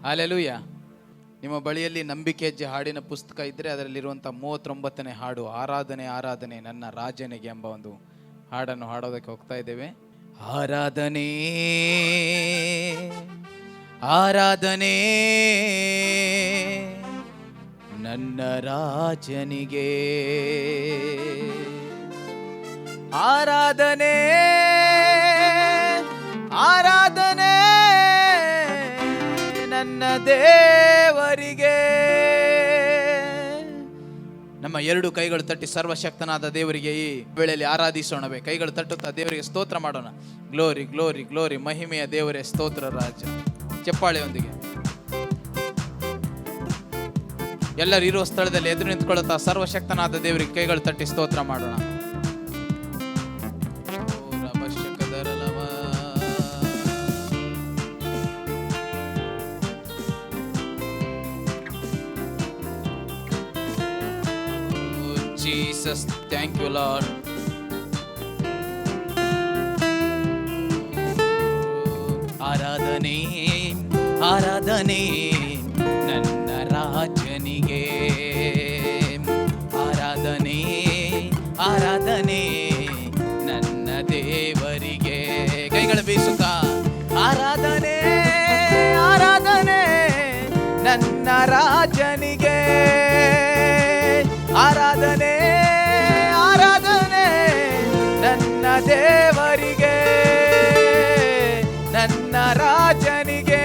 Hallelujah. ನಿಮ್ಮ ಬಳಿಯಲ್ಲಿ ನಂಬಿಕೆ ಹೆಜ್ಜೆ ಹಾಡಿನ ಪುಸ್ತಕ ಇದ್ದರೆ ಅದರಲ್ಲಿರುವಂಥ 39ನೇ ಹಾಡು ಆರಾಧನೆ ಆರಾಧನೆ ನನ್ನ ರಾಜನಿಗೆ ಎಂಬ ಒಂದು ಹಾಡನ್ನು ಹಾಡೋದಕ್ಕೆ ಹೋಗ್ತಾ ಇದ್ದೇವೆ. ಆರಾಧನೆ ಆರಾಧನೆ ನನ್ನ ರಾಜನಿಗೆ, ಆರಾಧನೆ ಆರಾಧನೆ ನನ್ನ ದೇವರಿಗೆ. ನಮ್ಮ ಎರಡು ಕೈಗಳು ತಟ್ಟಿ ಸರ್ವಶಕ್ತನಾದ ದೇವರಿಗೆ ಈ ವೇಳೆಯಲ್ಲಿ ಆರಾಧಿಸೋಣವೇ. ಕೈಗಳು ತಟ್ಟುತ್ತಾ ದೇವರಿಗೆ ಸ್ತೋತ್ರ ಮಾಡೋಣ. ಗ್ಲೋರಿ ಗ್ಲೋರಿ ಗ್ಲೋರಿ, ಮಹಿಮೆಯ ದೇವರೇ ಸ್ತೋತ್ರ ರಾಜ. ಚಪ್ಪಾಳೆಯೊಂದಿಗೆ ಎಲ್ಲರೂ ಇರುವ ಸ್ಥಳದಲ್ಲಿ ಎದುರು ನಿಂತ್ಕೊಳ್ಳುತ್ತಾ ಸರ್ವಶಕ್ತನಾದ ದೇವರಿಗೆ ಕೈಗಳು ತಟ್ಟಿ ಸ್ತೋತ್ರ ಮಾಡೋಣ. Jesus, thank you Lord. ಆರಾಧನೆ ಆರಾಧನೆ ನನ್ನ ರಾಜನಿಗೆ, ಆರಾಧನೆ ಆರಾಧನೆ ನನ್ನ ದೇವರಿಗೆ. ಕೈಗಳು ಬೀಸುತ್ತಾ ಆರಾಧನೆ ಆರಾಧನೆ ನನ್ನ ರಾಜನಿಗೆ, ಆರಾಧನೆ ಆರಾಧನೆ ನನ್ನ ದೇವರಿಗೆ, ನನ್ನ ರಾಜನಿಗೆ,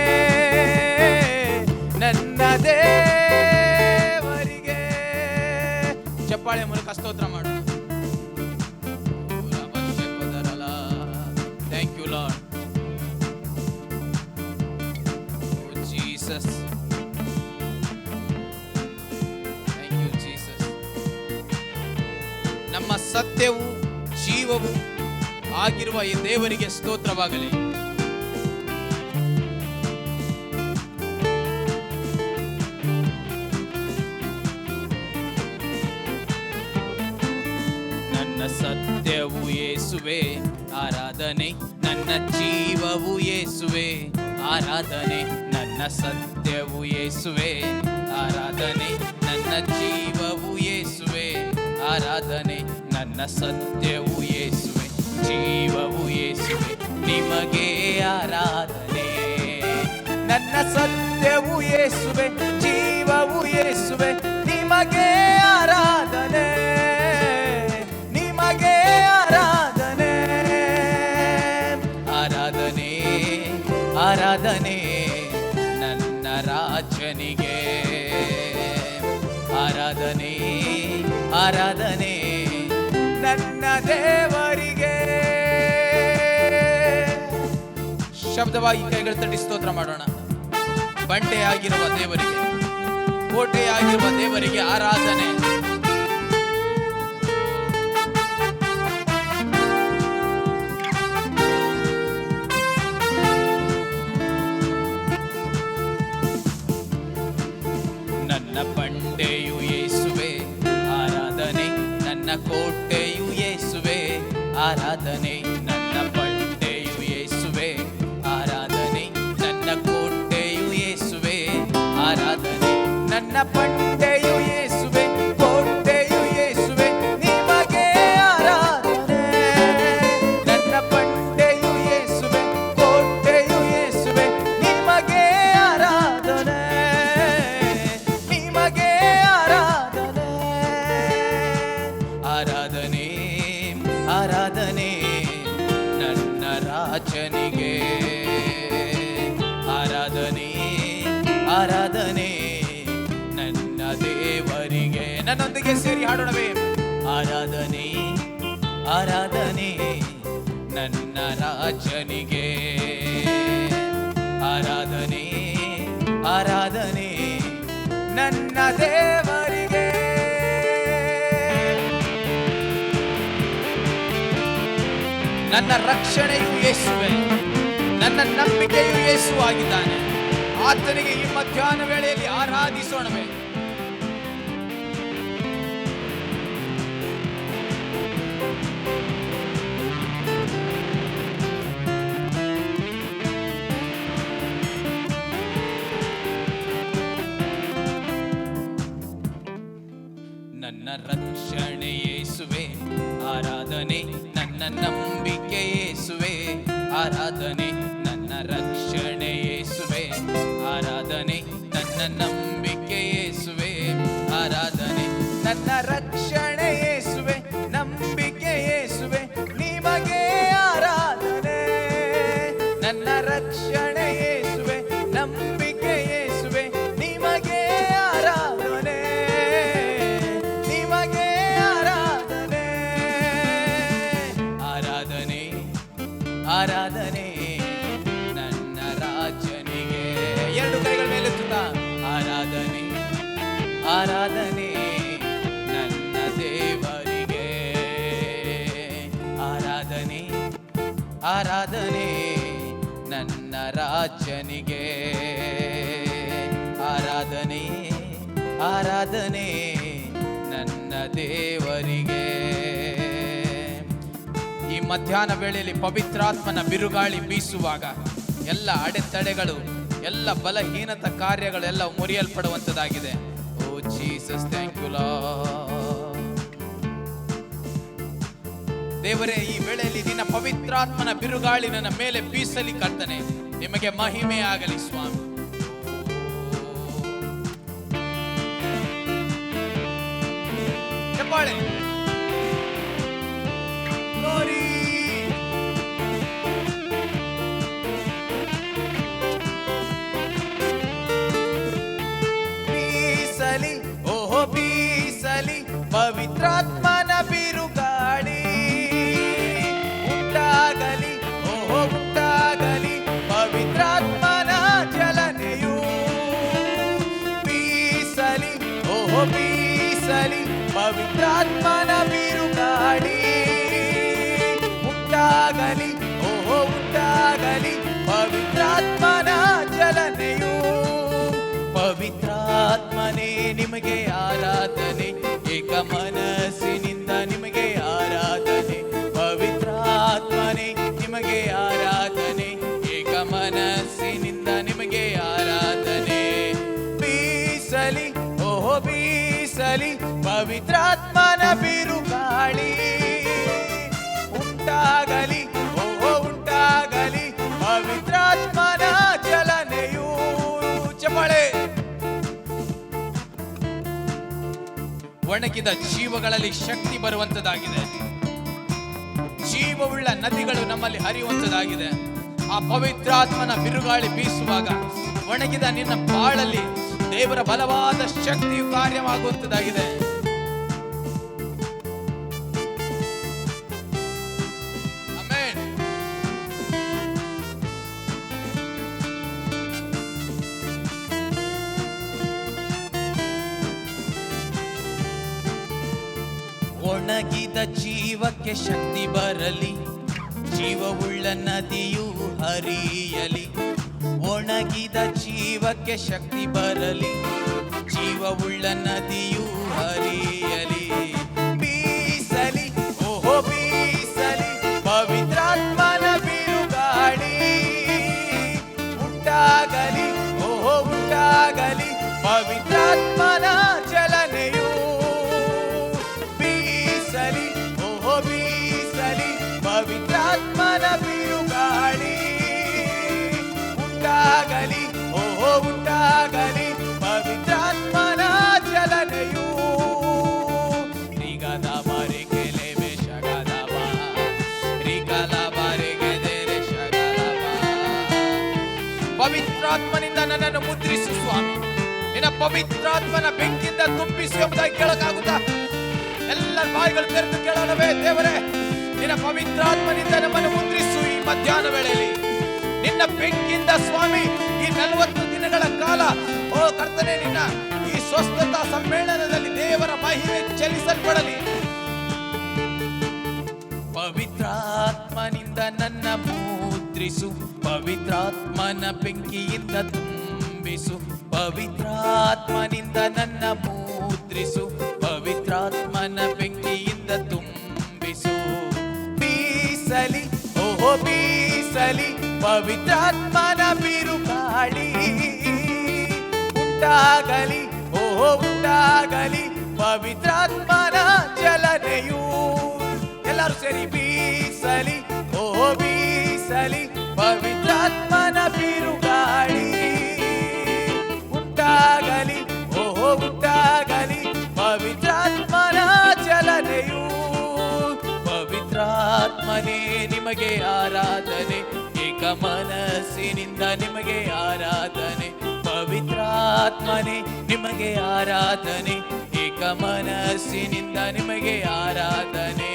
ನನ್ನ ದೇವರಿಗೆ. ಚಪ್ಪಾಳೆ ಮೂಲಕ ಸ್ತೋತ್ರ ಮಾಡು. Thank you lord. ಜೀಸಸ್, ನಮ್ಮ ಸತ್ಯವು ಜೀವವು ಆಗಿರುವ ಈ ದೇವರಿಗೆ ಸ್ತೋತ್ರವಾಗಲಿ. ನನ್ನ ಸತ್ಯವು ಯೇಸುವೆ ಆರಾಧನೆ, ನನ್ನ ಜೀವವು ಯೇಸುವೆ ಆರಾಧನೆ, ನನ್ನ ಸತ್ಯವು ಯೇಸುವೆ ಆರಾಧನೆ, ನನ್ನ ಜೀವವು ಯೇಸುವೆ ಆರಾಧನೆ, ನನ್ನ ಸತ್ಯವು ಯೇಸುವೆ ಜೀವವು ಯೇಸುವೆ ನಿಮಗೆ ಆರಾಧನೆ. ನನ್ನ ಸತ್ಯವು ಯೇಸುವೆ ಜೀವವು ಯೇಸುವೆ ನಿಮಗೆ ಆರಾಧನೆ, ನಿಮಗೆ ಆರಾಧನೆ. ಆರಾಧನೆ ಆರಾಧನೆ ನನ್ನ ರಾಜನಿಗೆ, ಆರಾಧನೆ ಆರಾಧನೆ ನನ್ನ ದೇವರಿಗೆ. ಶಬ್ದವಾಗಿ ಕೈಗಳು ತಟ್ಟಿ ಸ್ತೋತ್ರ ಮಾಡೋಣ. ಬಂಡೆಯಾಗಿರುವ ದೇವರಿಗೆ, ಕೋಟೆಯಾಗಿರುವ ದೇವರಿಗೆ ಆರಾಧನೆ. ನನ್ನ ಬಂಡೆಯು ಯೇಸುವೆ ಆರಾಧನೆ, ನನ್ನ ಕೋಟೆಯು ಯೇಸುವೆ ಆರಾಧನೆ, ನನ್ನ ಬಂಡೆಯು ಯೇಸುವೆ ಆರಾಧನೆ, ನನ್ನ ಕೋಟೆಯು ಯೇಸುವೆ ಆರಾಧನೆ, ನನ್ನ ಬಂಡೆಯು ಯೇಸುವೆ ಕೋಟೆಯು ಯೇಸುವೆ ನಿಮಗೆ ಆರಾಧನೆ, ನನ್ನ ಬಂಡೆಯು ಯೇಸುವೆ ಕೋಟೆಯು ಯೇಸುವೆ ನಿಮಗೆ ಆರಾಧನೆ, ನಿಮಗೆ ಆರಾಧನೆ. ಆರಾಧನೆ ಆರಾಧನೆ ನನ್ನ ರಾಜನಿಗೆ, ಆರಾಧನೆ ಆರಾಧನೆ ನನ್ನ ದೇವರಿಗೆ. ನನ್ನೊಂದಿಗೆ ಸೇರಿ ಹಾಡೋಣವೇ. ಆರಾಧನೆ ಆರಾಧನೆ ನನ್ನ ರಾಜನಿಗೆ, ಆರಾಧನೆ ಆರಾಧನೆ ನನ್ನ ದೇವರಿಗೆ. ನನ್ನ ರಕ್ಷಣೆಯು ಯೇಸುವೆ, ನನ್ನ ನಂಬಿಕೆಯು ಯೇಸು ಆಗಿದ್ದಾನೆ. ಆತನಿಗೆ ಈ ಮಧ್ಯಾಹ್ನ ವೇಳೆಯಲ್ಲಿ ಆರಾಧಿಸೋಣವೇ. ರಕ್ಷಣೆ ಯೇಸುವೆ, ಆರಾಧನೆ ನನ್ನ ನಂಬಿಕೆ ಯೇಸುವೆ, ಆರಾಧನೆ ನನ್ನ ರಕ್ಷಣೆ ಯೇಸುವೆ, ಆರಾಧನೆ ನನ್ನ ನಂಬಿಕೆ ಯೇಸುವೆ, ಆರಾಧನೆ ನನ್ನ ರಕ್ಷಣೆ ಯೇಸುವೆ, ನಂಬಿಕೆ ಯೇಸುವೆ, ನಿಮಗೆ ಆರಾಧನೆ. ನನ್ನ ರಕ್ಷಣೆ ಯೇಸುವೆ, ನಂಬಿಕೆ ಯೇಸುವೆ, ನಿಮಗೆ ಆರಾಧನೆ, ನಿಮಗೆ ಆರಾಧನೆ. ಆರಾಧನೆ ಆರಾಧನೆ ನನ್ನ ರಾಜನಿಗೆ. ಎರಡು ಕೈಗಳ ಮೇಲೆತ್ತುತ್ತಾ ಆರಾಧನೆ ಆರಾಧನೆ ನನ್ನ ದೇವರಿಗೆ, ಆರಾಧನೆ ಆರಾಧನೆ ನನ್ನ ರಾಜನಿಗೆ, ಆರಾಧನೆ ಆರಾಧನೆ ನನ್ನ ದೇವರಿಗೆ. ಈ ಮಧ್ಯಾಹ್ನ ವೇಳೆಯಲ್ಲಿ ಪವಿತ್ರಾತ್ಮನ ಬಿರುಗಾಳಿ ಬೀಸುವಾಗ ಎಲ್ಲ ಅಡೆತಡೆಗಳು, ಎಲ್ಲ ಬಲಹೀನತ ಕಾರ್ಯಗಳು ಎಲ್ಲ ಮುರಿಯಲ್ಪಡುವಂಥದ್ದಾಗಿದೆ. ಓ ಜೀಸಸ್, ಥ್ಯಾಂಕ್ ಯು ಲಾರ್ಡ್. ದೇವರೇ, ಈ ವೇಳೆಯಲ್ಲಿ ನಿನ್ನ ಪವಿತ್ರಾತ್ಮನ ಬಿರುಗಾಳಿ ನನ್ನ ಮೇಲೆ ಬೀಸಲಿ ಕರ್ತನೆ. ನಿಮಗೆ ಮಹಿಮೆ ಆಗಲಿ ಸ್ವಾಮಿ. ಚಪ್ಪಾಳೆ. Glory. ಬೀಸಲಿ, ಓಹೋ ಬೀಸಲಿ ಪವಿತ್ರಾತ್ಮನ ಬಿರುಗಾಳಿ, ಉಂಟಾಗಲಿ, ಓಹೋ ಉಂಟಾಗಲಿ ಪವಿತ್ರಾತ್ಮನ ಚಲನೆಯು. ಬೀಸಲಿ, ಓಹೋ ಬೀಸಲಿ ಪವಿತ್ರಾತ್ಮನ ಬಿರುಗಾಳಿ, ಉಂಟಾಗಲಿ, ಓಹೋ ಉಂಟಾಗಲಿ ಪವಿತ್ರಾತ್ಮನ ಚಲನೆಯು. ಪವಿತ್ರಾತ್ಮನೇ ನಿಮಗೆ ಆರಾಧನೆ, ಏಕ ಮನಸ್ಸಿನಿಂದ ನಿಮಗೆ ಆರಾಧನೆ. ಪವಿತ್ರಾತ್ಮನೇ ನಿಮಗೆ ಆರಾಧನೆ, ಏಕ ಮನಸ್ಸಿನಿಂದ ನಿಮಗೆ ಆರಾಧನೆ. ಬೀಸಲಿ, ಓಹೋ ಬೀಸಲಿ ಪವಿತ್ರಾತ್ಮನ ಬಿರುಗಾಳಿ, ಉಂಟಾಗಲಿ, ಓಹೋ ಉಂಟಾಗಲಿ ಪವಿತ್ರಾತ್ಮನ ಚಲನೆಯು. ಚಪಳೆ. ಒಣಗಿದ ಜೀವಗಳಲ್ಲಿ ಶಕ್ತಿ ಬರುವಂತದಾಗಿದೆ, ಜೀವವುಳ್ಳ ನದಿಗಳು ನಮ್ಮಲ್ಲಿ ಹರಿಯುವಂತದಾಗಿದೆ. ಆ ಪವಿತ್ರಾತ್ಮನ ಬಿರುಗಾಳಿ ಬೀಸುವಾಗ ಒಣಗಿದ ನಿನ್ನ ಬಾಳಲ್ಲಿ ದೇವರ ಬಲವಾದ ಶಕ್ತಿಯು ಕಾರ್ಯವಾಗುವಂತದಾಗಿದೆ. ಆಮೆನ್. ಒಣಗಿದ ಜೀವಕ್ಕೆ ಶಕ್ತಿ ಬರಲಿ, ಜೀವವುಳ್ಳ ನದಿಯು ಹರಿಯಲಿ. ಒಣಗಿದ ಜೀವಕ್ಕೆ ಶಕ್ತಿ ಬರಲಿ, ಜೀವವುಳ್ಳ ನದಿಯು ಹರಿಯಲಿ. ಬೀಸಲಿ, ಓಹೋ ಬೀಸಲಿ ಪವಿತ್ರಾತ್ಮನ ಬಿರುಗಾಳಿ, ಉಂಟಾಗಲಿ, ಓಹೋ ಉಂಟಾಗಲಿ ಪವಿತ್ರಾತ್ಮನ ಚಲನೆಯು. ಬೀಸಲಿ, ಓಹೋ ಬೀಸಲಿ ಪವಿತ್ರಾತ್ಮನ ಬಿರುಗಾಳಿ, ಉಂಟಾಗಲಿ, ಓಹೋ ಉಂಟಾಗಲಿ ಪವಿತ್ರಾತ್ಮನ ಚಲನೆಯು. ರಿಗದ ಬಾರಿಗೆ ಲೇವೆ ಶಗದವ, ರಿಗಲ ಬಾರಿಗೆ ದೇರೆ ಶಗದವ. ಪವಿತ್ರಾತ್ಮನಿಂದ ನನ್ನನ್ನು ಮುದ್ರಿಸು ಸ್ವಾಮಿ, ನಿನ್ನ ಪವಿತ್ರಾತ್ಮನ ಬೆಂಕಿಯಿಂದ ತುಂಬಿಸಿ ಎಂಬುದಾಗಿ ಕೇಳಕ್ಕಾಗುತ್ತಾ? ಎಲ್ಲ ಬಾಯಿಗಳು ತೆರೆದು ಕೇಳೋಣವೇ? ದೇವರೇ, ನಿನ್ನ ಪವಿತ್ರಾತ್ಮನಿಂದ ನಮ್ಮನ್ನು ಮುದ್ರಿಸು ಈ ಮಧ್ಯಾಹ್ನ ವೇಳೆಯಲ್ಲಿ. ನಿನ್ನ ಬೆಂಕಿಯಿಂದ ಸ್ವಾಮಿ ಈ 40 ದಿನಗಳ ಕಾಲ, ಓ ಕರ್ತನೆ, ನಿನ್ನ ಈ ಸ್ವಸ್ಥತಾ ಸಮ್ಮೇಳನದಲ್ಲಿ ದೇವರ ಮಹಿಮೆ ಚಲಿಸಲ್ಪಡಲಿ. ಪವಿತ್ರಾತ್ಮನಿಂದ ನನ್ನ ಮುದ್ರಿಸು, ಪವಿತ್ರಾತ್ಮನ ಬೆಂಕಿಯಿಂದ ತುಂಬಿಸು. ಪವಿತ್ರಾತ್ಮನಿಂದ ನನ್ನ ಮುದ್ರಿಸು, ಪವಿತ್ರಾತ್ಮನ ಬೆಂಕಿಯಿಂದ ತುಂಬಿಸು. ಬೀಸಲಿ, ಓಹೋ ಬೀಸಲಿ ಪವಿತ್ರಾತ್ಮನ ಬಿರುಗಾಳಿ, ಉಂಟಾಗಲಿ, ಓಹೋ ಉಂಟಾಗಲಿ ಪವಿತ್ರಾತ್ಮನ ಚಲನೆಯು. ಎಲ್ಲರೂ ಸೇರಿ ಬೀಸಲಿ ಓ ಬೀಸಲಿ ಪವಿತ್ರಾತ್ಮನ ಬಿರುಗಾಳಿ. ಉಂಟಾಗಲಿ ಓಹೋ ಉಂಟಾಗಲಿ ಪವಿತ್ರಾತ್ಮನ ಚಲನೆಯು. ಪವಿತ್ರಾತ್ಮನೇ ನಿಮಗೆ ಆರಾಧನೆ, ಏಕ ಮನಸ್ಸಿನಿಂದ ನಿಮಗೆ ಆರಾಧನೆ. ಪವಿತ್ರಾತ್ಮನೇ ನಿಮಗೆ ಆರಾಧನೆ, ಏಕ ಮನಸ್ಸಿನಿಂದ ನಿಮಗೆ ಆರಾಧನೆ.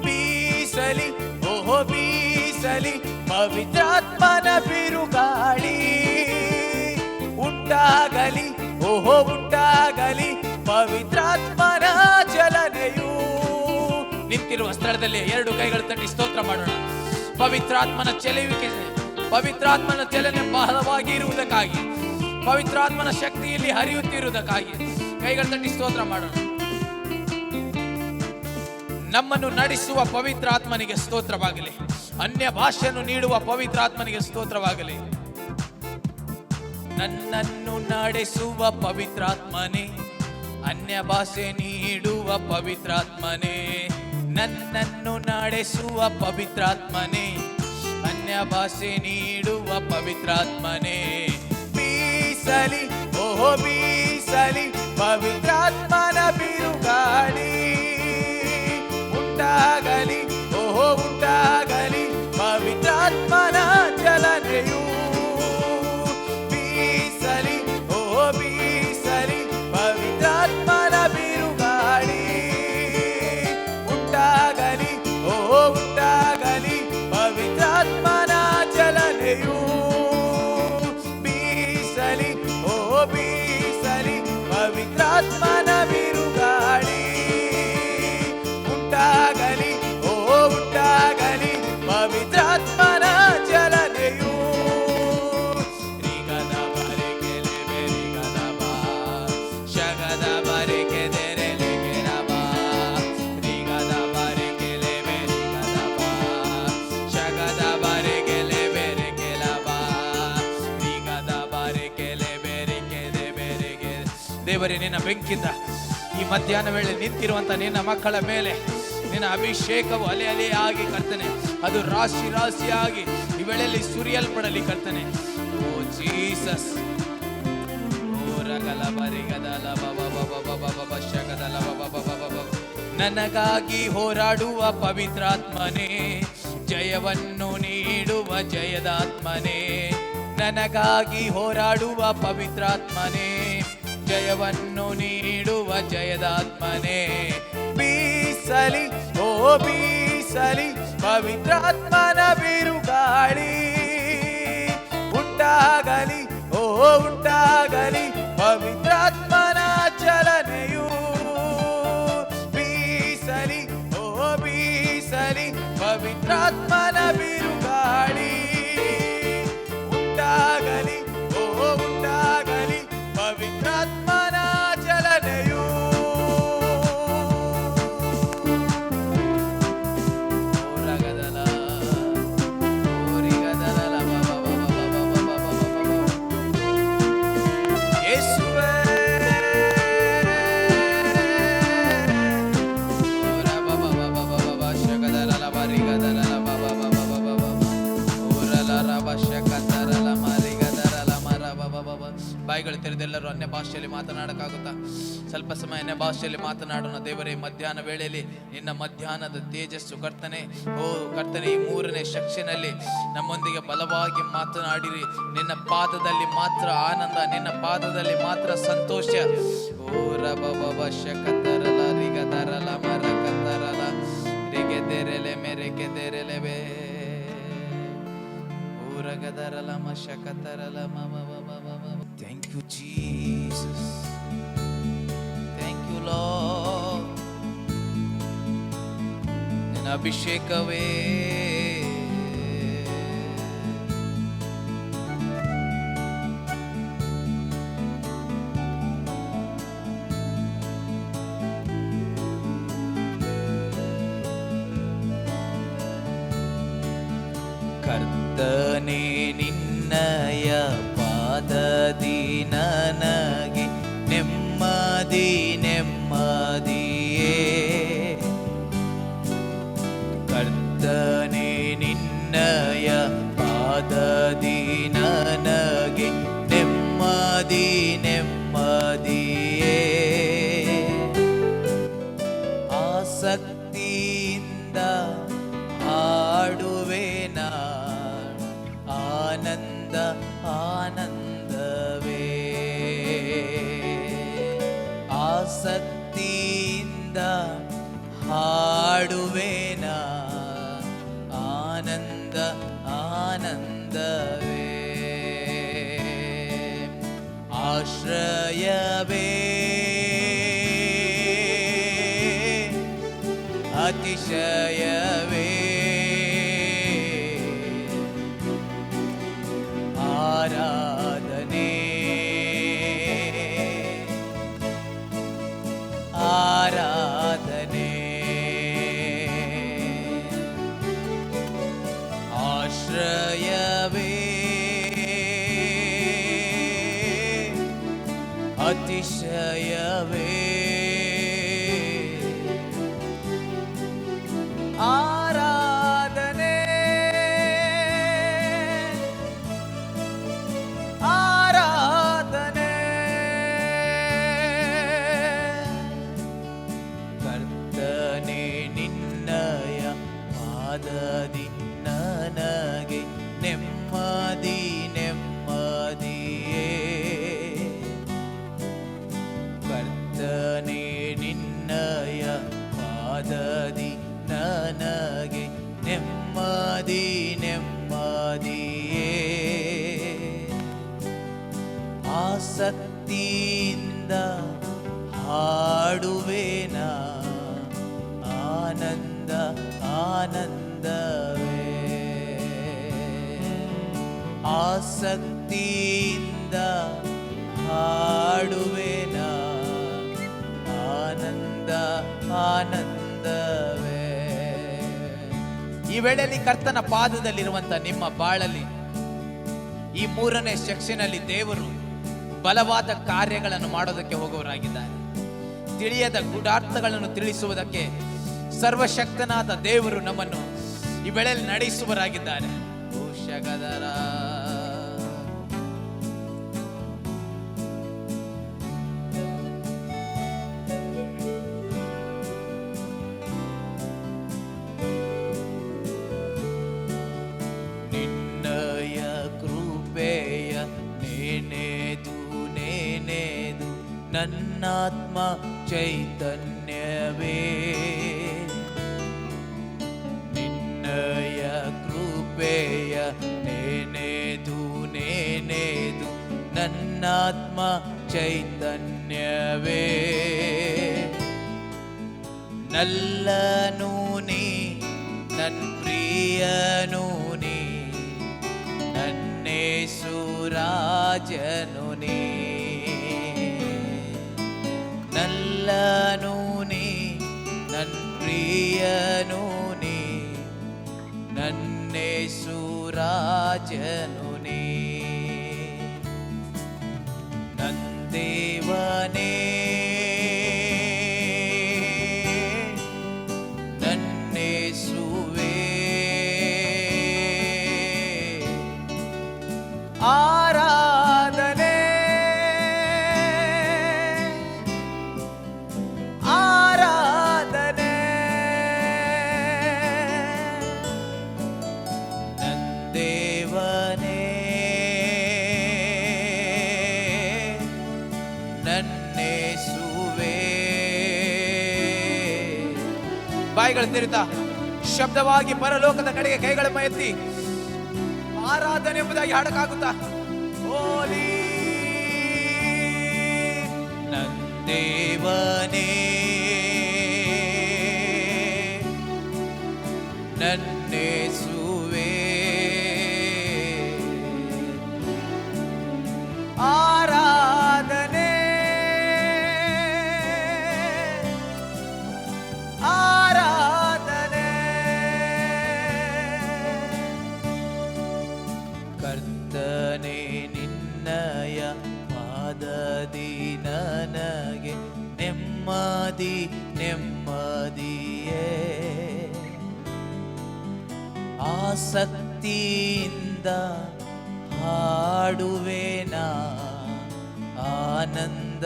ಬೀಸಲಿ ಓಹೋ ಬೀಸಲಿ ಪವಿತ್ರಾತ್ಮನ ಬಿರುಗಾಳಿ. ಉಂಟಾಗಲಿ ಓಹೋ ಉಂಟಾಗಲಿ ಪವಿತ್ರಾತ್ಮನ ಚಲನೆಯು. ನಿಂತಿರುವ ಸ್ಥಳದಲ್ಲಿ ಎರಡು ಕೈಗಳು ತಟ್ಟಿ ಸ್ತೋತ್ರ ಮಾಡೋಣ. ಪವಿತ್ರಾತ್ಮನ ಚಲುವಿಕೆ, ಪವಿತ್ರಾತ್ಮನ ಚಲನೆ ಬಹಳವಾಗಿ ಇರುವುದಕ್ಕಾಗಿ, ಪವಿತ್ರಾತ್ಮನ ಶಕ್ತಿಯಲ್ಲಿ ಹರಿಯುತ್ತಿರುವುದಕ್ಕಾಗಿ ಕೈಗಳು ತಟ್ಟಿ ಸ್ತೋತ್ರ ಮಾಡೋಣ. ನಮ್ಮನ್ನು ನಡೆಸುವ ಪವಿತ್ರಾತ್ಮನಿಗೆ ಸ್ತೋತ್ರವಾಗಲಿ. ಅನ್ಯ ಭಾಷೆಯನ್ನು ನೀಡುವ ಪವಿತ್ರಾತ್ಮನಿಗೆ ಸ್ತೋತ್ರವಾಗಲಿ. ನನ್ನನ್ನು ನಡೆಸುವ ಪವಿತ್ರಾತ್ಮನೇ, ಅನ್ಯ ಭಾಷೆ ನೀಡುವ ಪವಿತ್ರಾತ್ಮನೇ. ನನ್ನನ್ನು ನಡೆಸುವ ಪವಿತ್ರಾತ್ಮನೇ, ಅನ್ಯ ಭಾಷೆ ನೀಡುವ ಪವಿತ್ರಾತ್ಮನೇ. ಬೀಸಲಿ ಓಹೋ ಬೀಸಲಿ ಪವಿತ್ರಾತ್ಮನ ಬಿರುಗಾಳಿ. ಉಂಟಾಗಲಿ ಓಹೋ ಉಂಟಾಗಲಿ ಪವಿತ್ರಾತ್ಮನ ಚಲನೆಯು. ಬೀಸಲಿ ಓಹೋ ಬೀಸಲಿ ಪವಿತ್ರಾತ್ಮನ ಬಿರುಗಾಳಿ. ಉಂಟಾಗಲಿ ಓಹೋ ಉಂಟಾಗಲಿ ಪವಿತ್ರಾತ್ಮನ ಚಲನೆಯು. ಬೀಸಲಿ ಓಹೋ ಬೀಸಲಿ ಪವಿತ್ರಾತ್ಮನ ಬಿರುಗಾಳಿ. ಉಂಟಾಗಲಿ ಓಹೋ ಉಂಟಾಗಲಿ ಪವಿತ್ರಾತ್ಮನ ಚಲನೆಯು. ರಿಗದ ಬರೆಗೆಲೆ ಬೆರಿಗದ ಬಾ, ಶಗದ ಬರೆಗೆದೆರೆ ಲೆಗೆರ ಬಾ. ರಿಗದ ಬರೆಗೆಲೆ ಬೆರಿಗದ ಬಾ, ಶಗದ ಬರೆಗೆಲೆ ಬೆರೆಗೆಲ ಬಾ. ರಿಗದ ಬರೆಗೆಲೆ ಬೆರೆಗೆದೆ ಬೆರೆಗೆ. ದೇವರೇ, ನಿನ್ನ ಬೆಂಕಿಂದ ಈ ಮಧ್ಯಾಹ್ನ ವೇಳೆ ನಿಂತಿರುವಂತ ನಿನ್ನ ಮಕ್ಕಳ ಮೇಲೆ ನಿನ್ನ ಅಭಿಷೇಕವು ಅಲೆ ಅಲೆಯಾಗಿ ಕರ್ತನೆ, ಅದು ರಾಶಿ ರಾಶಿಯಾಗಿ ಈ ವೇಳೆಯಲ್ಲಿ ಸುರಿಯಲ್ಪಡಲಿ ಕರ್ತನೆ. ಓ ಜೀಸಸ್. ನನಗಾಗಿ ಹೋರಾಡುವ ಪವಿತ್ರಾತ್ಮನೇ, ಜಯವನ್ನು ನೀಡುವ ಜಯದಾತ್ಮನೇ. ನನಗಾಗಿ ಹೋರಾಡುವ ಪವಿತ್ರಾತ್ಮನೇ, ಜಯವನ್ನು ನೀಡುವ ಜಯದಾತ್ಮನೇ. ಬೀಸಲಿ ಓ ಬೀಸಲಿ ಪವಿತ್ರಾತ್ಮನ ಬಿರುಗಾಳಿ. ಉಂಟಾಗಲಿ ಓ ಉಂಟಾಗಲಿ ಪವಿತ್ರಾತ್ಮನ ಚಲನೆಯು. ಬೀಸಲಿ ಓ ಬೀಸಲಿ ಪವಿತ್ರಾತ್ಮನ ಬಿರುಗಾಳಿ. ಉಂಟಾಗಲಿ ಓ ಉಂಟಾಗಲಿ ಪವಿತ್ರಾತ್ಮನ ಚಲನೆಯು. ಬಾಯಿಗಳು ತೆರೆದೆಲ್ಲರೂ ಅನ್ಯ ಭಾಷೆಯಲ್ಲಿ ಮಾತನಾಡಕ್ಕಾಗುತ್ತಾ? ಸ್ವಲ್ಪ ಸಮಯ ಅನ್ಯ ಭಾಷೆಯಲ್ಲಿ ಮಾತನಾಡೋಣ. ದೇವರೇ, ಮಧ್ಯಾಹ್ನ ವೇಳೆಯಲ್ಲಿ ನಿನ್ನ ಮಧ್ಯಾಹ್ನದ ತೇಜಸ್ಸು ಕರ್ತನೆ, ಓ ಕರ್ತನೆ, ಈ ಮೂರನೇ ಸೆಕ್ಷನಲ್ಲಿ ನಮ್ಮೊಂದಿಗೆ ಬಲವಾಗಿ ಮಾತನಾಡಿರಿ. ನಿನ್ನ ಪಾದದಲ್ಲಿ ಮಾತ್ರ ಆನಂದ, ನಿನ್ನ ಪಾದದಲ್ಲಿ ಮಾತ್ರ ಸಂತೋಷ. ಓ ರಬ ಶಕತರಲ ರಿಗದರಲ ಮರಕತರಲ ರಿಗೆದೆರೆಲೆ ಮೆರೆಗೆದೆರೆಲೆ ಬೇ ಊರಗದರಲ ಮಶಕತರಲ ಮಮ. Thank you, Jesus. Thank you, Lord. ನಿನ್ನ ಅಭಿಷೇಕವೇ ಕರ್ತನೇ, ನಿನ್ನಯ ಪಾದದಿ ನನಗೆ ನೆಮ್ಮದಿ ನೆಮ್ಮದಿ. ಆಶ್ರಯವೇ ಅತಿಶಯವೇ ಆರಾಧನೆ ಆರಾಧನೆ ಆಶ್ರಯವೇ ಅತಿಶಯವೇ ಆರಾಧನೆ ಆರಾಧನೆ ಕರ್ತನೇ ನಿನ್ನಯ ಪಾದದಿ ನನಗೆ ನೆಮ್ಮದಿ ನೆಮ್ಮದಿಯೇ ಕರ್ತನೇ ನಿನ್ನಯ ಪಾದದಿ ನನಗೆ ನೆಮ್ಮದಿ ನೆಮ್ಮದಿಯೇ ಆಸಕ್ತಿಯಿಂದ ಹಾಡುವೆನ ಆನಂದ ಆನಂದವೇ ಆಸಕ್ತಿಯಿಂದ ಹಾಡುವೆನ ಆನಂದ ಆನಂದವೇ. ಈ ವೇಳೆಯಲ್ಲಿ ಕರ್ತನ ಪಾದದಲ್ಲಿರುವಂತ ನಿಮ್ಮ ಬಾಳಲ್ಲಿ ಈ 3ನೇ ಸೆಕ್ಷನಲ್ಲಿ ದೇವರು ಬಲವಾದ ಕಾರ್ಯಗಳನ್ನು ಮಾಡೋದಕ್ಕೆ ಹೋಗುವವರಾಗಿದ್ದಾರೆ. ತಿಳಿಯದ ಗೂಢಾರ್ಥಗಳನ್ನು ತಿಳಿಸುವುದಕ್ಕೆ ಸರ್ವಶಕ್ತನಾದ ದೇವರು ನಮ್ಮನ್ನು ಈ ವೇಳೆಯಲ್ಲಿ ನಡೆಸುವರಾಗಿದ್ದಾರೆ. ಭೂಷಗದರ ನಿನ್ನಯ ಕೃಪೆಯ ನೇನೇದು ನೇನೇದು ನನ್ನಾತ್ಮ ಚೈತನ್ಯವೇ ನಿನ್ನಯ ಕೃಪೆಯ ನೇನೇದು ನೇನೇದು ನನ್ನಾತ್ಮ ಚೈತನ್ಯವೇ ನಲ್ಲನು ನೀ ನನ್ ಪ್ರಿಯನು ನೀ ನನ್ನೇಸುರಾಜನು ನೀ ನಲ್ಲನು ನೀ ನನ್ ಪ್ರಿಯನು ನೀ ನನ್ನೇಸುರಾಜನು ನೀ ನಂದೇವನೇ ನನ್ನೇಸುವೆ ಆರಾಧನೆ ಆರಾಧನೆ ನಂದೇವನೇ ನನ್ನೇಸುವೆ. ಬಾಯಿಗಳು ತೆರೆದ ಶಬ್ದವಾಗಿ ಪರಲೋಕದ ಕಡೆಗೆ ಕೈಗಳನ್ನು ಎತ್ತಿ ಆರಾಧನೆ ಎಂಬುದಾಗಿ ಹಾಡಕ್ಕಾಗುತ್ತಾ? ಹೋಲಿ ನಂದೇವನೇ ನನ್ನೇಸುವೆ ಆರಾಧನೆ ಆರಾಧನೆ ಕರ್ತನೇ ನಿನ್ನಯ ಪಾದದಿ ನನಗೆ ನೆಮ್ಮದಿ ನೆಮ್ಮದಿಯೇ ಆಸಕ್ತಿಯಿಂದ ಹಾಡುವೆನ ಆನಂದ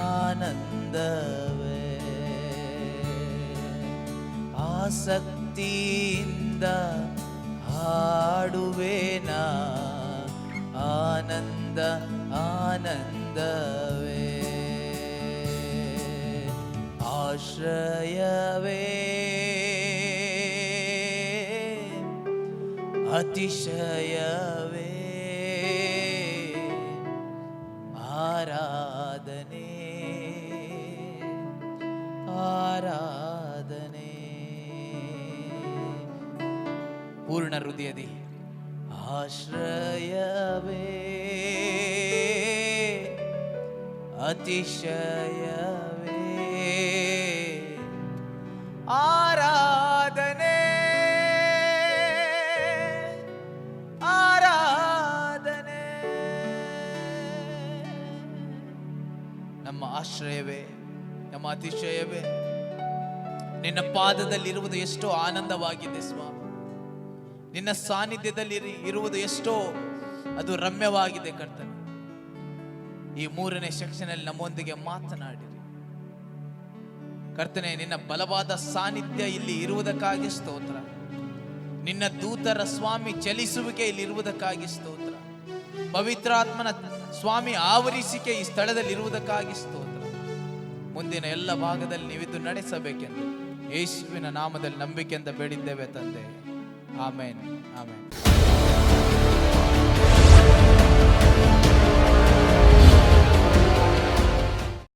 ಆನಂದವೇ ಆಸಕ್ತಿಯಿಂದ ಹಾಡುವೆನ ಆನಂದ ಆನಂದವೇ ಆಶ್ರಯವೇ ಅತಿಶಯವೇ ಆರಾಧನೆ ಪೂರ್ಣ ಹೃದಯದಿ ಆಶ್ರಯವೇ ಅತಿಶಯವೇ ಆರಾಧನೆ ಆರಾಧನೆ. ನಮ್ಮ ಆಶ್ರಯವೇ, ನಮ್ಮ ಅತಿಶಯವೇ, ನಿನ್ನ ಪಾದದಲ್ಲಿರುವುದು ಎಷ್ಟೋ ಆನಂದವಾಗಿದೆ ಸ್ವಾಮಿ. ನಿನ್ನ ಸಾನ್ನಿಧ್ಯದಲ್ಲಿ ಇರುವುದು ಎಷ್ಟೋ ಅದು ರಮ್ಯವಾಗಿದೆ ಕರ್ತನೆ. ಈ 3ನೇ ಸೆಕ್ಷನ್ ಅಲ್ಲಿ ನಮ್ಮೊಂದಿಗೆ ಮಾತನಾಡಿರಿ ಕರ್ತನೆ. ನಿನ್ನ ಬಲವಾದ ಸಾನ್ನಿಧ್ಯ ಇಲ್ಲಿ ಇರುವುದಕ್ಕಾಗಿ ಸ್ತೋತ್ರ. ನಿನ್ನ ದೂತರ ಸ್ವಾಮಿ ಚಲಿಸುವಿಕೆ ಇಲ್ಲಿ ಇರುವುದಕ್ಕಾಗಿ ಸ್ತೋತ್ರ. ಪವಿತ್ರಾತ್ಮನ ಸ್ವಾಮಿ ಆವರಿಸಿಕೆ ಈ ಸ್ಥಳದಲ್ಲಿ ಇರುವುದಕ್ಕಾಗಿ ಸ್ತೋತ್ರ. ಮುಂದಿನ ಎಲ್ಲ ಭಾಗದಲ್ಲಿ ನೀವಿದ್ದು ನಡೆಸಬೇಕೆಂದು ಯೇಸುವಿನ ನಾಮದಲ್ಲಿ ನಂಬಿಕೆಯಿಂದ ಬೇಡಿದ್ದೇವೆ ತಂದೆ. ಆಮೇನ್ ಆಮೇನ್.